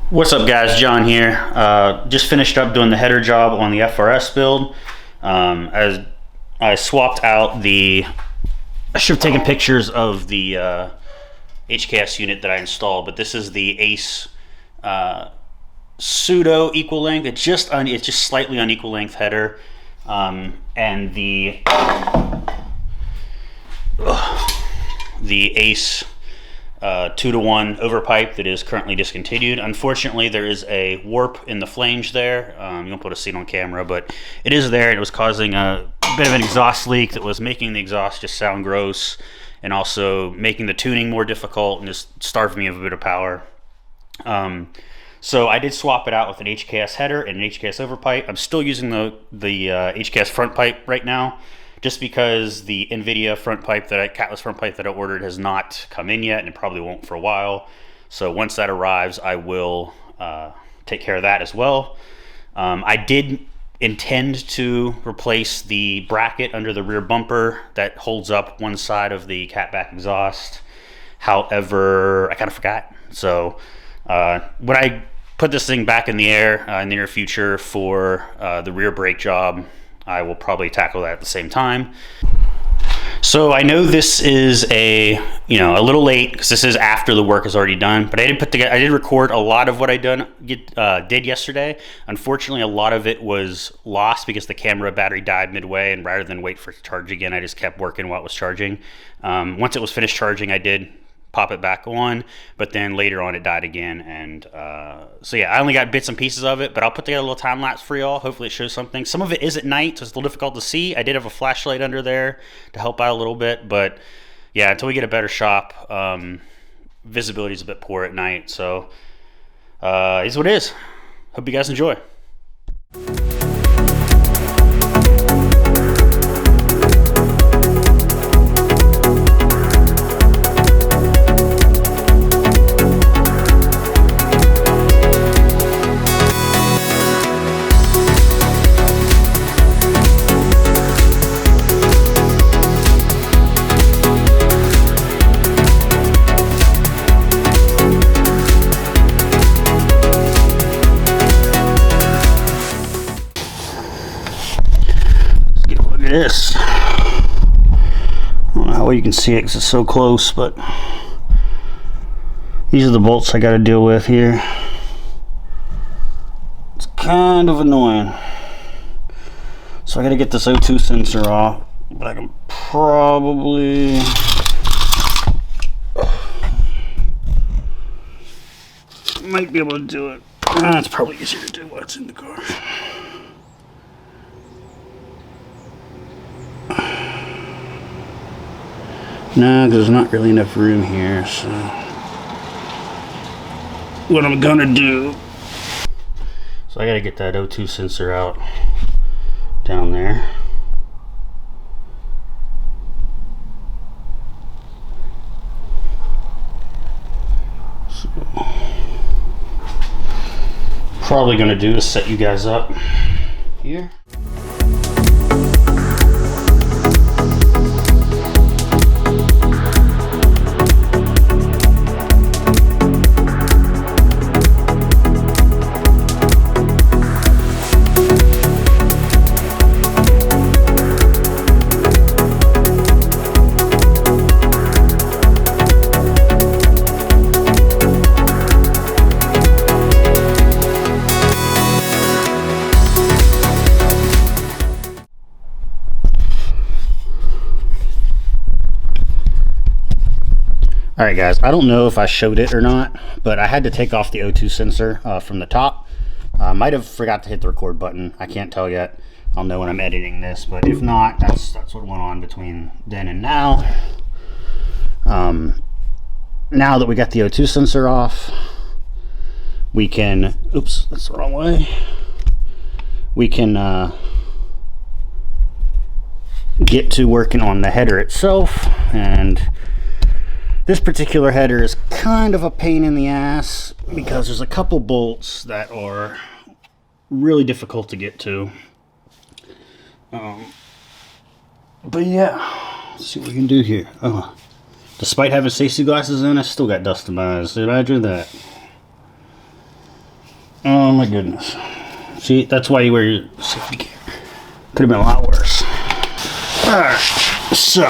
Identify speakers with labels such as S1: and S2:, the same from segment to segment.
S1: What's up guys, John here. Just finished up doing the header job on the FRS build. As I swapped out I should have taken pictures of the HKS unit that I installed, but this is the ACE pseudo equal length. It's just slightly unequal length header, and the ACE 2-to-1 overpipe that is currently discontinued. Unfortunately, there is a warp in the flange there. You won't be able to see it on camera, but it is there. It was causing a bit of an exhaust leak that was making the exhaust just sound gross, and also making the tuning more difficult and just starving me of a bit of power. So I did swap it out with an HKS header and an HKS overpipe. I'm still using the HKS front pipe right now, just because the NVIDIA catless front pipe that I ordered has not come in yet, and it probably won't for a while. So once that arrives, I will take care of that as well. I did intend to replace the bracket under the rear bumper that holds up one side of the catback exhaust. However, I kind of forgot. So when I put this thing back in the air in the near future for the rear brake job, I will probably tackle that at the same time. So I know this is a little late because this is after the work is already done, but I did record a lot of what I did yesterday. Unfortunately, a lot of it was lost because the camera battery died midway, and rather than wait for it to charge again, I just kept working while it was charging. Once it was finished charging, I did pop it back on, but then later on it died again, and so yeah, I only got bits and pieces of it, but I'll put together a little time lapse for y'all. Hopefully it shows something. Some of it is at night, so it's a little difficult to see. I did have a flashlight under there to help out a little bit, but yeah, until we get a better shop, visibility is a bit poor at night, so it's what it is. Hope you guys enjoy. This, I don't know how well you can see it because it's so close, but these are the bolts I got to deal with here. It's kind of annoying, so I got to get this O2 sensor off, but I can probably might be able to do it. It's probably easier to do while it's in the car. No, there's not really enough room here, so what I'm gonna do, so I gotta get that O2 sensor out down there. So probably gonna do is set you guys up here. Alright guys, I don't know if I showed it or not, but I had to take off the O2 sensor from the top. Might have forgot to hit the record button. I can't tell yet. I'll know when I'm editing this, but if not, that's what went on between then and now. Now that we got the O2 sensor off, we can, oops, that's the wrong way. We can get to working on the header itself, and this particular header is kind of a pain in the ass because there's a couple bolts that are really difficult to get to. But yeah, let's see what we can do here. Despite having safety glasses in, I still got dust in my eyes. Imagine that. Oh my goodness. See, that's why you wear your safety gear. Could have been a lot worse. Alright, so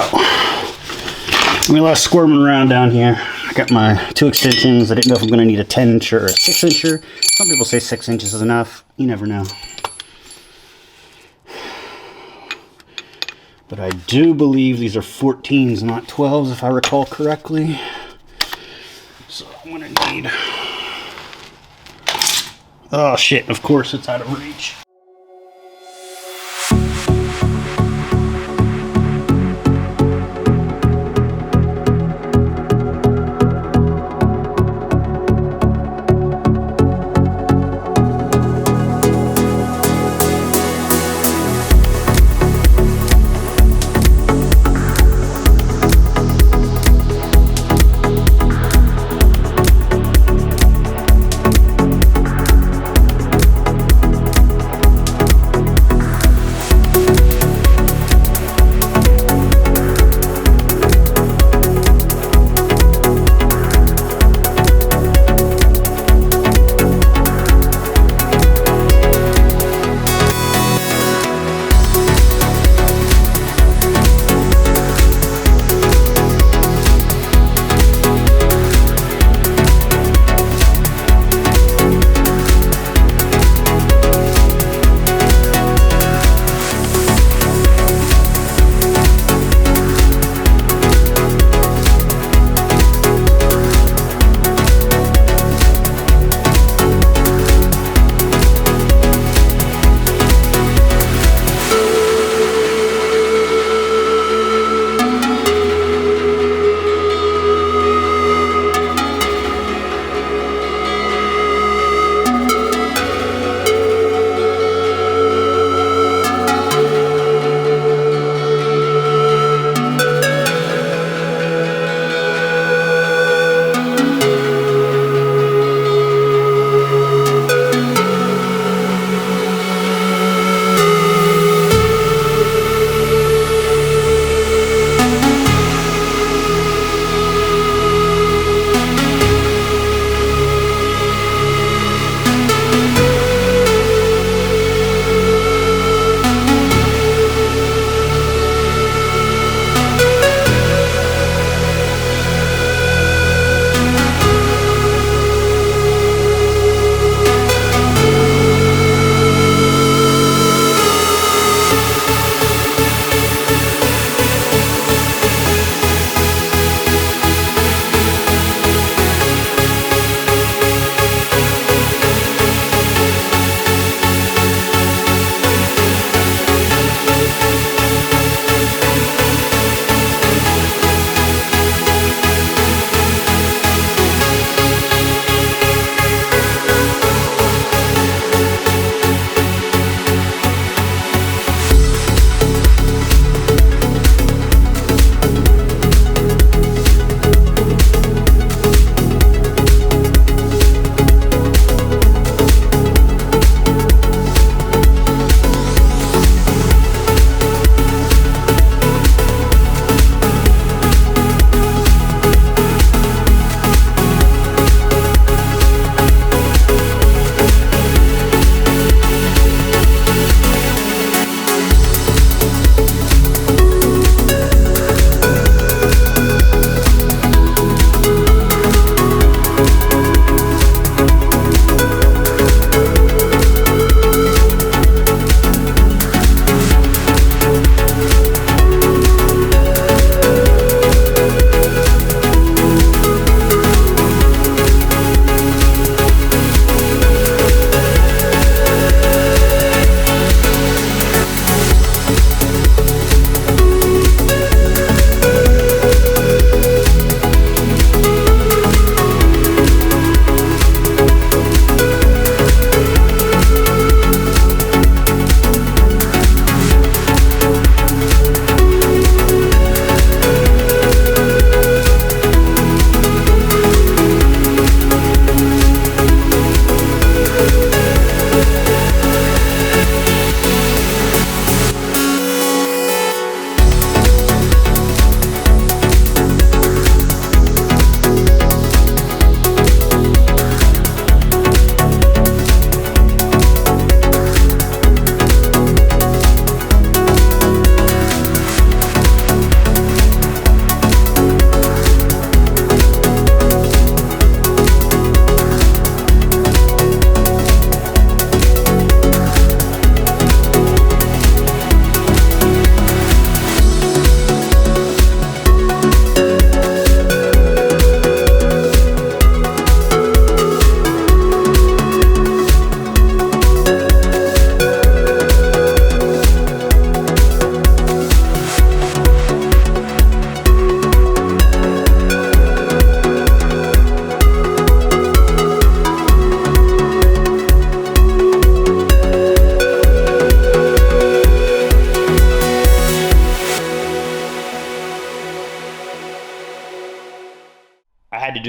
S1: we lost squirming around down here. I got my 2 extensions. I didn't know if I'm going to need a 10-incher or a 6-incher. Some people say 6 inches is enough. You never know. But I do believe these are 14s, not 12s, if I recall correctly. So I'm going to need... Oh shit, of course it's out of reach.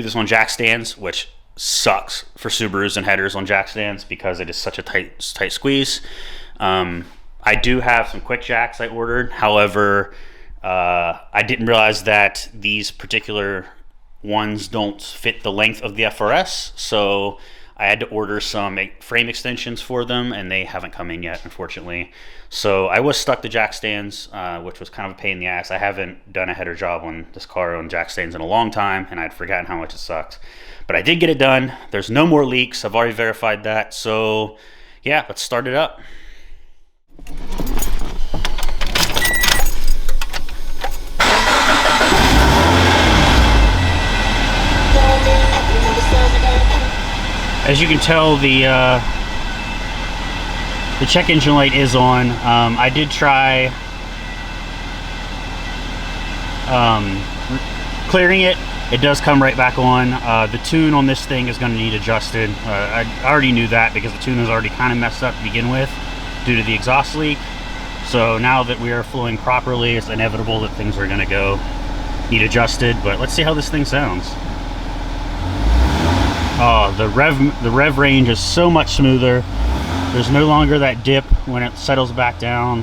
S1: this on jack stands, which sucks for Subarus and headers on jack stands because it is such a tight squeeze. I do have some quick jacks I ordered. However, I didn't realize that these particular ones don't fit the length of the FRS, so I had to order some frame extensions for them, and they haven't come in yet, unfortunately. So I was stuck to jack stands, which was kind of a pain in the ass. I haven't done a header job on this car on jack stands in a long time, and I'd forgotten how much it sucked. But I did get it done. There's no more leaks. I've already verified that. So yeah, let's start it up. As you can tell, the check engine light is on. I did try clearing it. It does come right back on. The tune on this thing is going to need adjusted. I already knew that because the tune was already kind of messed up to begin with due to the exhaust leak. So now that we are flowing properly, it's inevitable that things are going to need adjusted. But let's see how this thing sounds. Oh, the rev range is so much smoother. There's no longer that dip when it settles back down.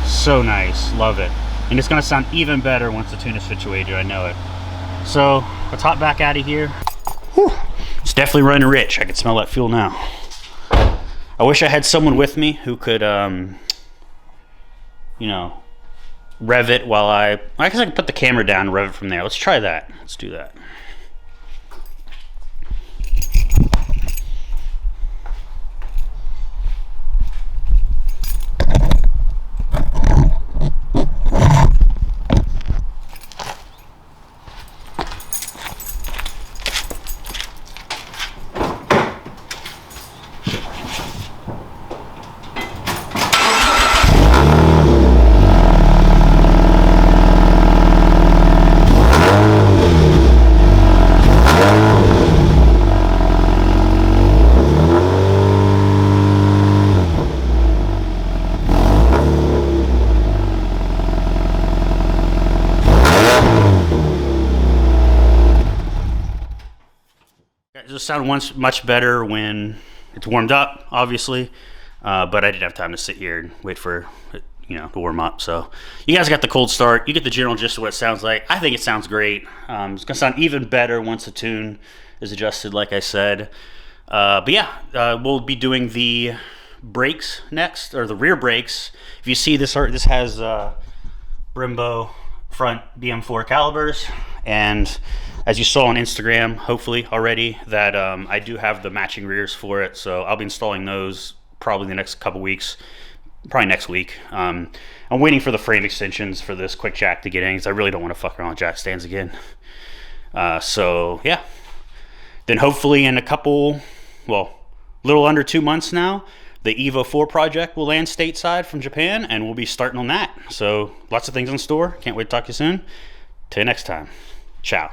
S1: So nice, love it. And it's gonna sound even better once the tune is situated, I know it. So, let's hop back out of here. Whew. It's definitely running rich. I can smell that fuel now. I wish I had someone with me who could, you know, rev it while I guess I can put the camera down and rev it from there. Let's try that. Let's do that. It'll sound much better when it's warmed up, obviously, but I didn't have time to sit here and wait for it, you know, to warm up. So you guys got the cold start. You get the general gist of what it sounds like. I think it sounds great. It's gonna sound even better once the tune is adjusted, like I said. But yeah, we'll be doing the brakes next, or the rear brakes. If you see this has Brembo front BM4 calipers, and as you saw on Instagram, hopefully already, that I do have the matching rears for it, so I'll be installing those probably the next couple weeks, probably next week. I'm waiting for the frame extensions for this quick jack to get in, because I really don't want to fuck around with jack stands again. So yeah, then hopefully in a little under 2 months now, the Evo 4 project will land stateside from Japan, and we'll be starting on that. So lots of things in store. Can't wait to talk to you soon. Till next time. Ciao.